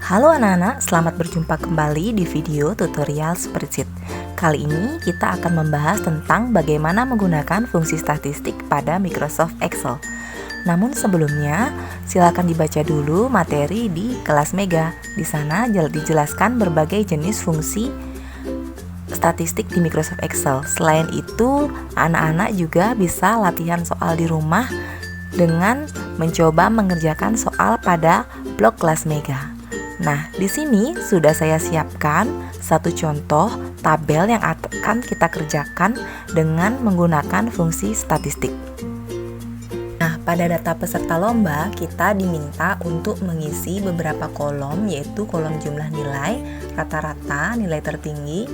Halo anak-anak, selamat berjumpa kembali di video tutorial spreadsheet. Kali ini kita akan membahas tentang bagaimana menggunakan fungsi statistik pada Microsoft Excel. Namun sebelumnya, silakan dibaca dulu materi di kelas Mega. Di sana dijelaskan berbagai jenis fungsi statistik di Microsoft Excel. Selain itu, anak-anak juga bisa latihan soal di rumah dengan mencoba mengerjakan soal pada blog kelas Mega. Nah, di sini sudah saya siapkan satu contoh tabel yang akan kita kerjakan dengan menggunakan fungsi statistik. Nah, pada data peserta lomba, kita diminta untuk mengisi beberapa kolom, yaitu kolom jumlah nilai, rata-rata, nilai tertinggi,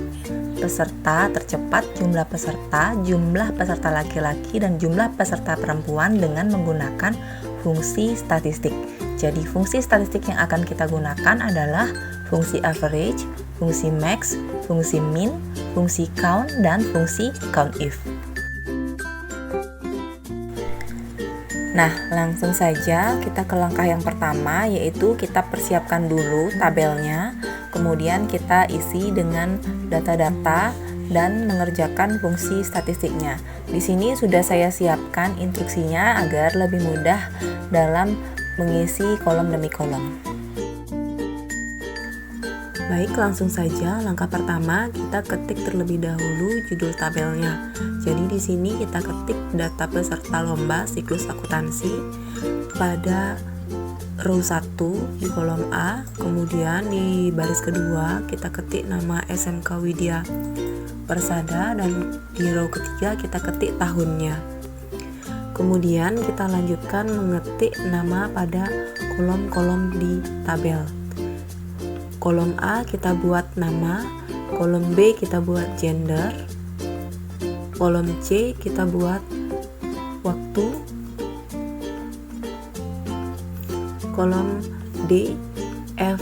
peserta tercepat, jumlah peserta laki-laki, dan jumlah peserta perempuan dengan menggunakan fungsi statistik. Jadi fungsi statistik yang akan kita gunakan adalah fungsi average, fungsi max, fungsi min, fungsi count, dan fungsi COUNTIF. Nah, langsung saja kita ke langkah yang pertama, yaitu kita persiapkan dulu tabelnya, kemudian kita isi dengan data-data dan mengerjakan fungsi statistiknya. Di sini sudah saya siapkan instruksinya agar lebih mudah dalam mengisi kolom demi kolom. Baik, langsung saja langkah pertama kita ketik terlebih dahulu judul tabelnya. Jadi di sini kita ketik data peserta lomba siklus akuntansi pada row 1 di kolom A, kemudian di baris kedua kita ketik nama SMK Widya Persada dan di row ketiga kita ketik tahunnya. Kemudian kita lanjutkan mengetik nama pada kolom-kolom di tabel. Kolom A kita buat nama, kolom B kita buat gender, kolom C kita buat waktu, kolom D, F,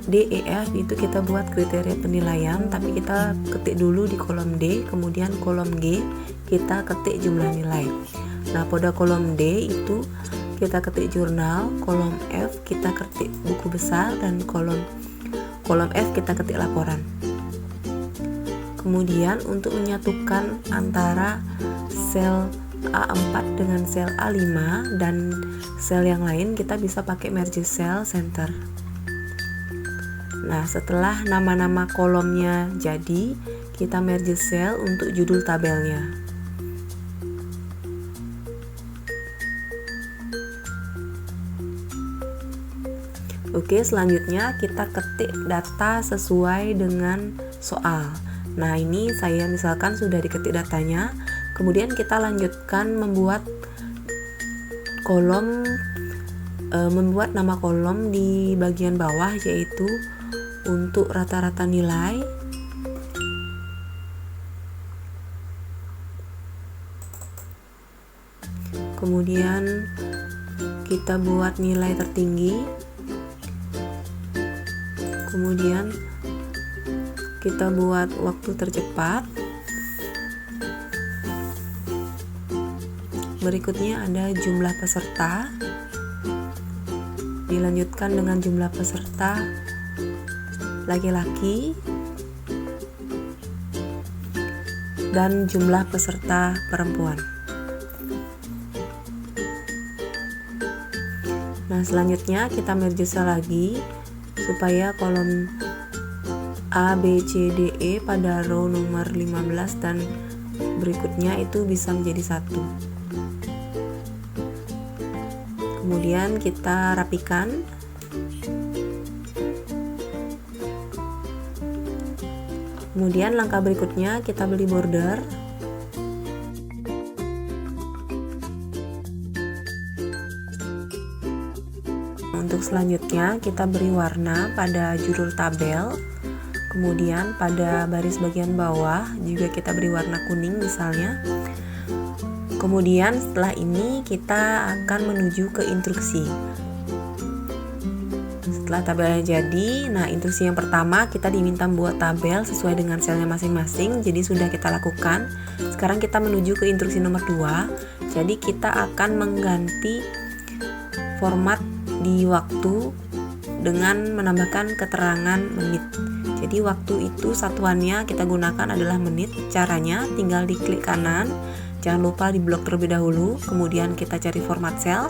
D, E, F itu kita buat kriteria penilaian, tapi kita ketik dulu di kolom D, kemudian kolom G kita ketik jumlah nilai. Nah, pada kolom D itu kita ketik jurnal, kolom F kita ketik buku besar, dan kolom F kita ketik laporan. Kemudian untuk menyatukan antara sel A4 dengan sel A5 dan sel yang lain, kita bisa pakai merge cell center. Nah, setelah nama-nama kolomnya jadi, kita merge cell untuk judul tabelnya. Oke, selanjutnya kita ketik data sesuai dengan soal. Nah, ini saya misalkan sudah diketik datanya. Kemudian kita lanjutkan membuat nama kolom di bagian bawah, yaitu untuk rata-rata nilai, kemudian kita buat nilai tertinggi, kemudian kita buat waktu tercepat. Berikutnya ada jumlah peserta, dilanjutkan dengan jumlah peserta laki-laki dan jumlah peserta perempuan. Nah, selanjutnya kita merge cell lagi supaya kolom A, B, C, D, E pada row nomor 15 dan berikutnya itu bisa menjadi satu. Kemudian kita rapikan. Kemudian langkah berikutnya kita beli border. Untuk selanjutnya kita beri warna pada judul tabel, kemudian pada baris bagian bawah juga kita beri warna kuning misalnya. Kemudian setelah ini kita akan menuju ke instruksi. Setelah tabelnya jadi, nah instruksi yang pertama kita diminta membuat tabel sesuai dengan selnya masing-masing, jadi sudah kita lakukan. Sekarang kita menuju ke instruksi nomor 2, jadi kita akan mengganti format di waktu dengan menambahkan keterangan menit. Jadi waktu itu satuannya kita gunakan adalah menit. Caranya tinggal diklik kanan, jangan lupa diblok terlebih dahulu, kemudian kita cari format cell,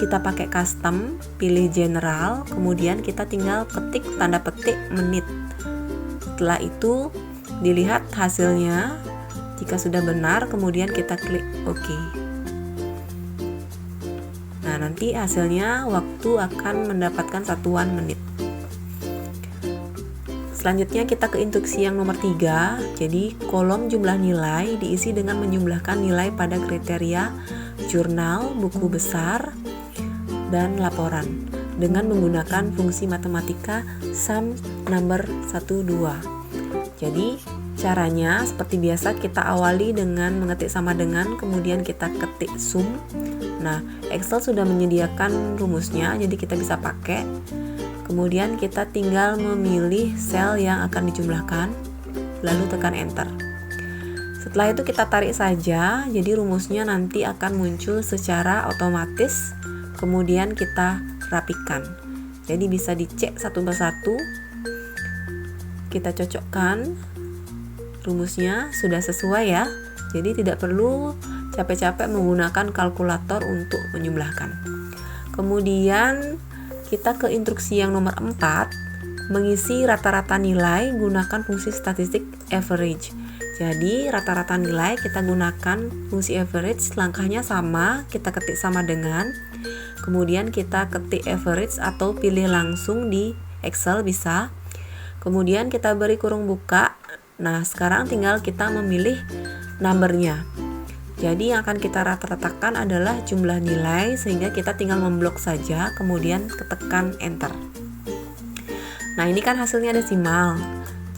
kita pakai custom, pilih general, kemudian kita tinggal ketik tanda petik menit. Setelah itu dilihat hasilnya, jika sudah benar kemudian kita klik OK. Nah, nanti hasilnya waktu akan mendapatkan satuan menit. Selanjutnya kita ke instruksi yang nomor 3. Jadi kolom jumlah nilai diisi dengan menjumlahkan nilai pada kriteria jurnal, buku besar, dan laporan dengan menggunakan fungsi matematika sum number 1, 2. Jadi caranya seperti biasa, kita awali dengan mengetik sama dengan, kemudian kita ketik sum. Nah, Excel sudah menyediakan rumusnya, jadi kita bisa pakai. Kemudian kita tinggal memilih sel yang akan dijumlahkan, lalu tekan enter. Setelah itu kita tarik saja, jadi rumusnya nanti akan muncul secara otomatis. Kemudian kita rapikan. Jadi bisa dicek satu persatu. Kita cocokkan rumusnya sudah sesuai ya. Jadi tidak perlu capek-capek menggunakan kalkulator untuk menjumlahkan. Kemudian kita ke instruksi yang nomor 4, mengisi rata-rata nilai gunakan fungsi statistik average. Jadi rata-rata nilai kita gunakan fungsi average, langkahnya sama, kita ketik sama dengan, kemudian kita ketik average atau pilih langsung di Excel bisa. Kemudian kita beri kurung buka. Nah, sekarang tinggal kita memilih numbernya. Jadi yang akan kita rata-ratakan adalah jumlah nilai, sehingga kita tinggal memblok saja, kemudian tekan enter. Nah, ini kan hasilnya desimal.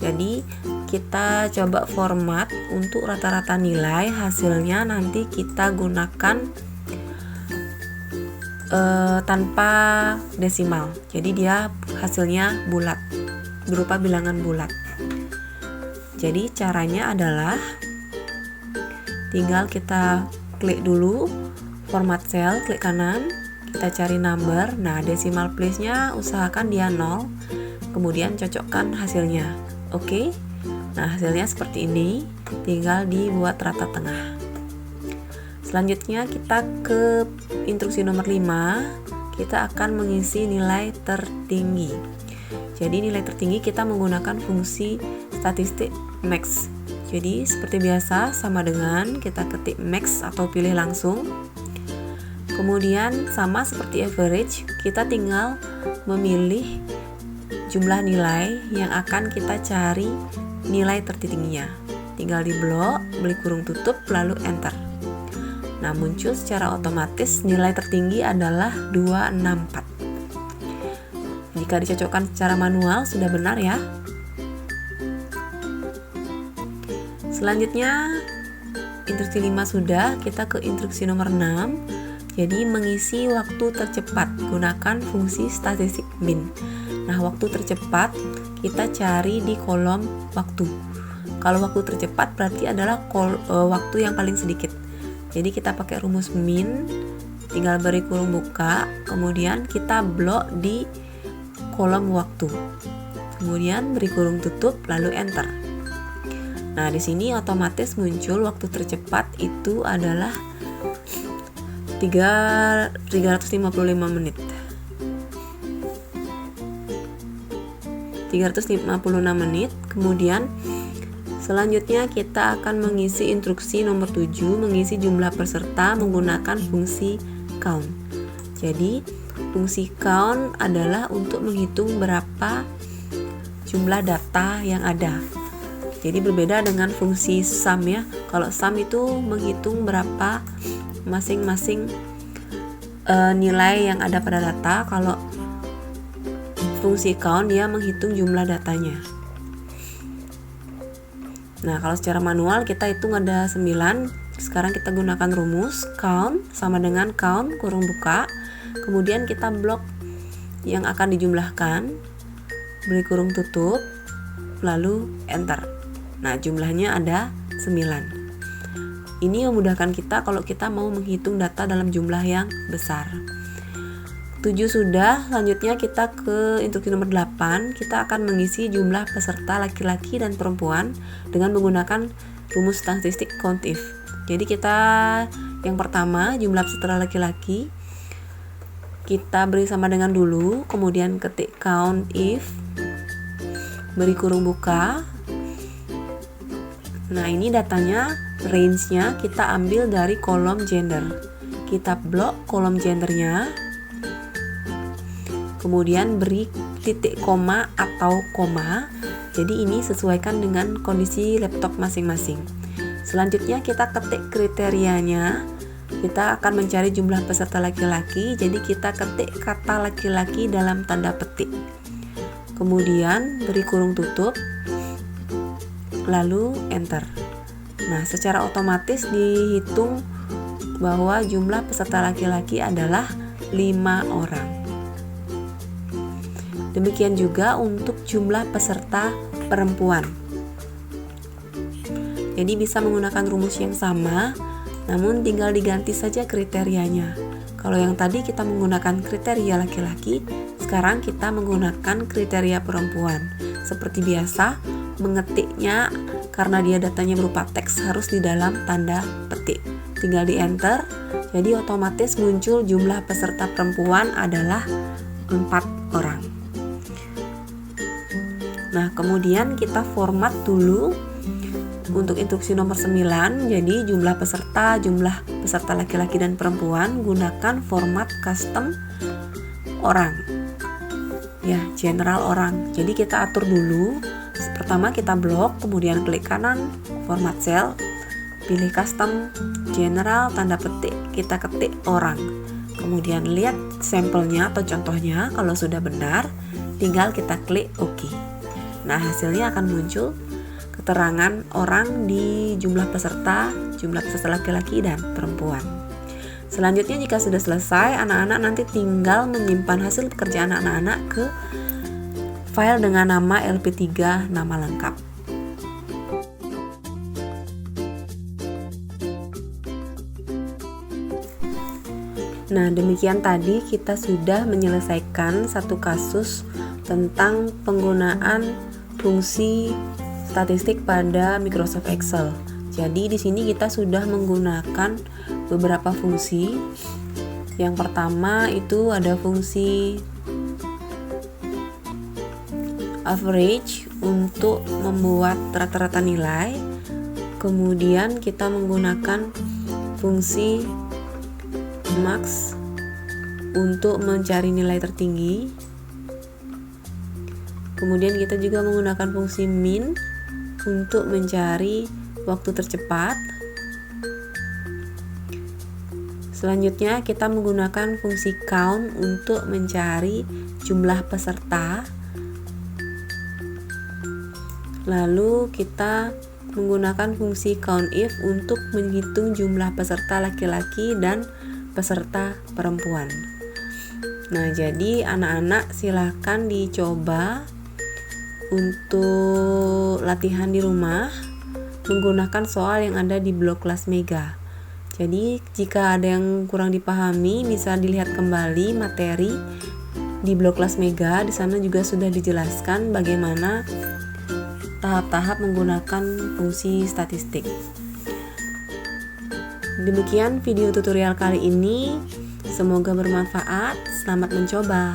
Jadi kita coba format untuk rata-rata nilai, hasilnya nanti kita gunakan tanpa desimal. Jadi dia hasilnya bulat, berupa bilangan bulat. Jadi caranya adalah tinggal kita klik dulu format cell, klik kanan, kita cari number. Nah, decimal place-nya usahakan dia 0, kemudian cocokkan hasilnya. Oke. Nah, hasilnya seperti ini, tinggal dibuat rata tengah. Selanjutnya kita ke instruksi nomor 5, kita akan mengisi nilai tertinggi. Jadi nilai tertinggi kita menggunakan fungsi statistik max. Jadi seperti biasa sama dengan kita ketik max atau pilih langsung. Kemudian sama seperti average, kita tinggal memilih jumlah nilai yang akan kita cari nilai tertingginya. Tinggal di blok, beri kurung tutup, lalu enter. Nah, muncul secara otomatis nilai tertinggi adalah 264. Jika dicocokkan secara manual sudah benar ya. Selanjutnya instruksi 5 sudah, kita ke instruksi nomor 6. Jadi mengisi waktu tercepat gunakan fungsi statistik min. Nah, waktu tercepat kita cari di kolom waktu. Kalau waktu tercepat berarti adalah waktu yang paling sedikit. Jadi kita pakai rumus min, tinggal beri kurung buka, kemudian kita blok di kolom waktu. Kemudian beri kurung tutup, lalu enter. Nah, di sini otomatis muncul waktu tercepat itu adalah 355 menit. 356 menit. Kemudian selanjutnya kita akan mengisi instruksi nomor 7, mengisi jumlah peserta menggunakan fungsi count. Jadi fungsi count adalah untuk menghitung berapa jumlah data yang ada. Jadi berbeda dengan fungsi sum ya. Kalau sum itu menghitung berapa masing-masing nilai yang ada pada data. Kalau fungsi count dia menghitung jumlah datanya. Nah, kalau secara manual kita hitung ada 9. Sekarang kita gunakan rumus count sama dengan count kurung buka. Kemudian kita blok yang akan dijumlahkan, beri kurung tutup, lalu enter. Nah, jumlahnya ada 9. Ini memudahkan kita kalau kita mau menghitung data dalam jumlah yang besar. 7 sudah, selanjutnya kita ke instruksi nomor 8. Kita akan mengisi jumlah peserta laki-laki dan perempuan dengan menggunakan rumus statistik count if. Jadi kita yang pertama jumlah peserta laki-laki kita beri sama dengan dulu, kemudian ketik count if, beri kurung buka. Nah, ini datanya, range-nya kita ambil dari kolom gender. Kita blok kolom gendernya, kemudian beri titik koma atau koma. Jadi ini sesuaikan dengan kondisi laptop masing-masing. Selanjutnya kita ketik kriterianya. Kita akan mencari jumlah peserta laki-laki, jadi kita ketik kata laki-laki dalam tanda petik. Kemudian beri kurung tutup, lalu enter. Nah, secara otomatis dihitung bahwa jumlah peserta laki-laki adalah 5 orang. Demikian juga untuk jumlah peserta perempuan. Jadi bisa menggunakan rumus yang sama, namun tinggal diganti saja kriterianya. Kalau yang tadi kita menggunakan kriteria laki-laki, sekarang kita menggunakan kriteria perempuan. Seperti biasa, mengetiknya karena dia datanya berupa teks harus di dalam tanda petik. Tinggal di enter, jadi otomatis muncul jumlah peserta perempuan adalah 4 orang. Nah, kemudian kita format dulu untuk instruksi nomor 9. Jadi jumlah peserta laki-laki dan perempuan gunakan format custom orang. Ya, general orang. Jadi kita atur dulu. Pertama kita blok, kemudian klik kanan, format cell, pilih custom, general, tanda petik, kita ketik orang. Kemudian lihat sampelnya atau contohnya, kalau sudah benar, tinggal kita klik OK. Nah, hasilnya akan muncul keterangan orang di jumlah peserta laki-laki dan perempuan. Selanjutnya jika sudah selesai, anak-anak nanti tinggal menyimpan hasil pekerjaan anak-anak ke file dengan nama LP3 nama lengkap. Nah, demikian tadi kita sudah menyelesaikan satu kasus tentang penggunaan fungsi statistik pada Microsoft Excel. Jadi di sini kita sudah menggunakan beberapa fungsi. Yang pertama itu ada fungsi average untuk membuat rata-rata nilai. Kemudian kita menggunakan fungsi max untuk mencari nilai tertinggi. Kemudian kita juga menggunakan fungsi min untuk mencari waktu tercepat. Selanjutnya kita menggunakan fungsi count untuk mencari jumlah peserta. Lalu kita menggunakan fungsi count if untuk menghitung jumlah peserta laki-laki dan peserta perempuan. Nah, jadi anak-anak silahkan dicoba untuk latihan di rumah menggunakan soal yang ada di blog kelas Mega. Jadi jika ada yang kurang dipahami bisa dilihat kembali materi di blog kelas Mega. Di sana juga sudah dijelaskan bagaimana tahap-tahap menggunakan fungsi statistik. Demikian video tutorial kali ini. Semoga bermanfaat. Selamat mencoba.